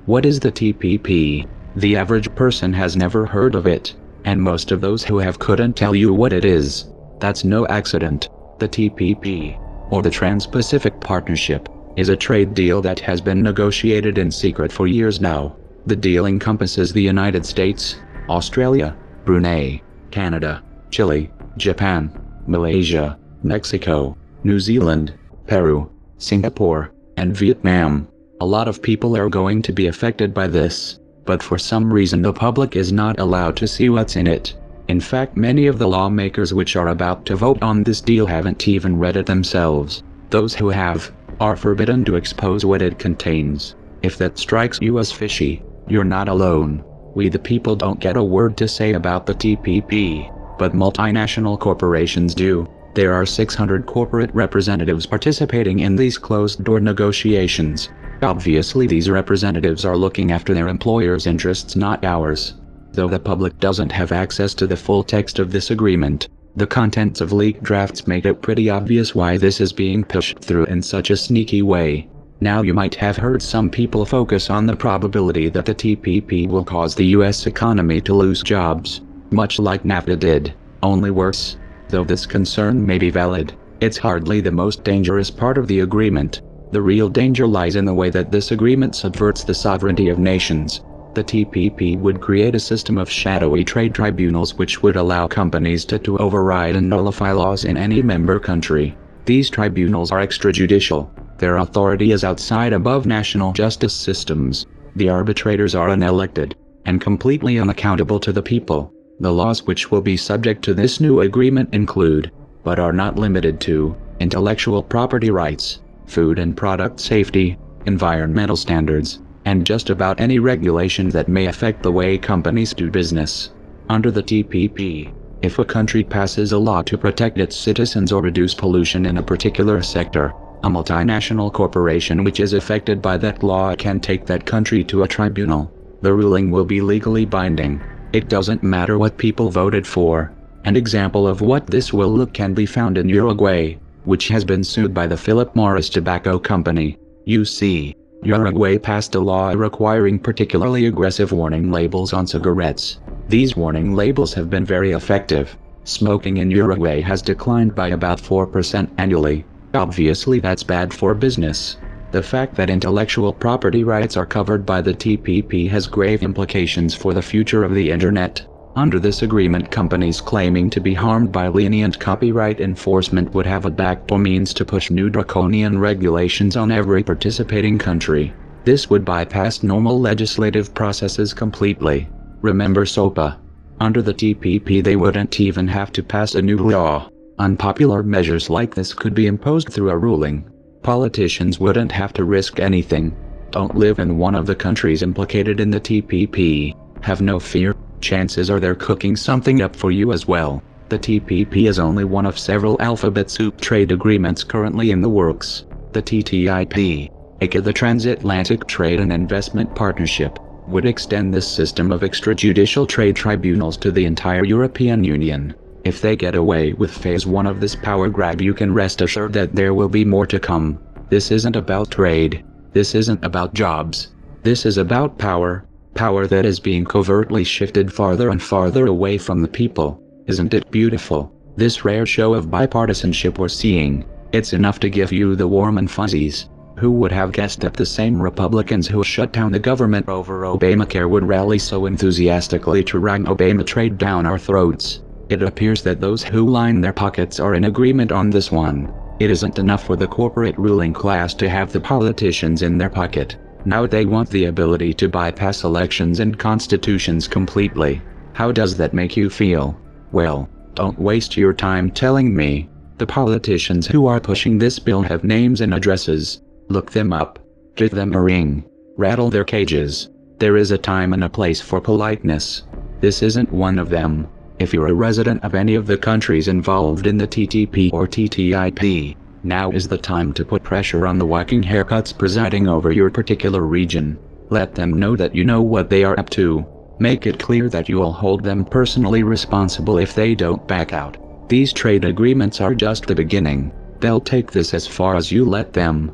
What is the TPP? The average person has never heard of it, and most of those who have couldn't tell you what it is. That's no accident. The TPP, or the Trans-Pacific Partnership, is a trade deal that has been negotiated in secret for years now. The deal encompasses the United States, Australia, Brunei, Canada, Chile, Japan, Malaysia, Mexico, New Zealand, Peru, Singapore, and Vietnam. A lot of people are going to be affected by this, but for some reason the public is not allowed to see what's in it. In fact, many of the lawmakers which are about to vote on this deal haven't even read it themselves. Those who have, are forbidden to expose what it contains. If that strikes you as fishy, you're not alone. We the people don't get a word to say about the TPP, but multinational corporations do. There are 600 corporate representatives participating in these closed-door negotiations. Obviously these representatives are looking after their employers' interests, not ours. Though the public doesn't have access to the full text of this agreement, the contents of leaked drafts make it pretty obvious why this is being pushed through in such a sneaky way. Now you might have heard some people focus on the probability that the TPP will cause the US economy to lose jobs, much like NAFTA did, only worse. Though this concern may be valid, it's hardly the most dangerous part of the agreement. The real danger lies in the way that this agreement subverts the sovereignty of nations. The TPP would create a system of shadowy trade tribunals which would allow companies to override and nullify laws in any member country. These tribunals are extrajudicial. Their authority is outside above national justice systems. The arbitrators are unelected, and completely unaccountable to the people. The laws which will be subject to this new agreement include, but are not limited to, intellectual property rights, food and product safety, environmental standards, and just about any regulation that may affect the way companies do business. Under the TPP, if a country passes a law to protect its citizens or reduce pollution in a particular sector, a multinational corporation which is affected by that law can take that country to a tribunal. The ruling will be legally binding. It doesn't matter what people voted for. An example of what this will look can be found in Uruguay, which has been sued by the Philip Morris Tobacco Company. You see, Uruguay passed a law requiring particularly aggressive warning labels on cigarettes. These warning labels have been very effective. Smoking in Uruguay has declined by about 4% annually. Obviously that's bad for business. The fact that intellectual property rights are covered by the TPP has grave implications for the future of the internet. Under this agreement, companies claiming to be harmed by lenient copyright enforcement would have a backdoor means to push new draconian regulations on every participating country. This would bypass normal legislative processes completely. Remember SOPA. Under the TPP they wouldn't even have to pass a new law. Unpopular measures like this could be imposed through a ruling. Politicians wouldn't have to risk anything. Don't live in one of the countries implicated in the TPP. Have no fear. Chances are they're cooking something up for you as well. The TPP is only one of several alphabet soup trade agreements currently in the works. The TTIP, aka the Transatlantic Trade and Investment Partnership, would extend this system of extrajudicial trade tribunals to the entire European Union. If they get away with phase 1 of this power grab, you can rest assured that there will be more to come. This isn't about trade. This isn't about jobs. This is about power. Power that is being covertly shifted farther and farther away from the people. Isn't it beautiful? This rare show of bipartisanship we're seeing. It's enough to give you the warm and fuzzies. Who would have guessed that the same Republicans who shut down the government over Obamacare would rally so enthusiastically to ram Obama trade down our throats? It appears that those who line their pockets are in agreement on this one. It isn't enough for the corporate ruling class to have the politicians in their pocket. Now they want the ability to bypass elections and constitutions completely. How does that make you feel? Well, don't waste your time telling me. The politicians who are pushing this bill have names and addresses. Look them up. Give them a ring. Rattle their cages. There is a time and a place for politeness. This isn't one of them. If you're a resident of any of the countries involved in the TTP or TTIP, now is the time to put pressure on the whacking haircuts presiding over your particular region. Let them know that you know what they are up to. Make it clear that you will hold them personally responsible if they don't back out. These trade agreements are just the beginning. They'll take this as far as you let them.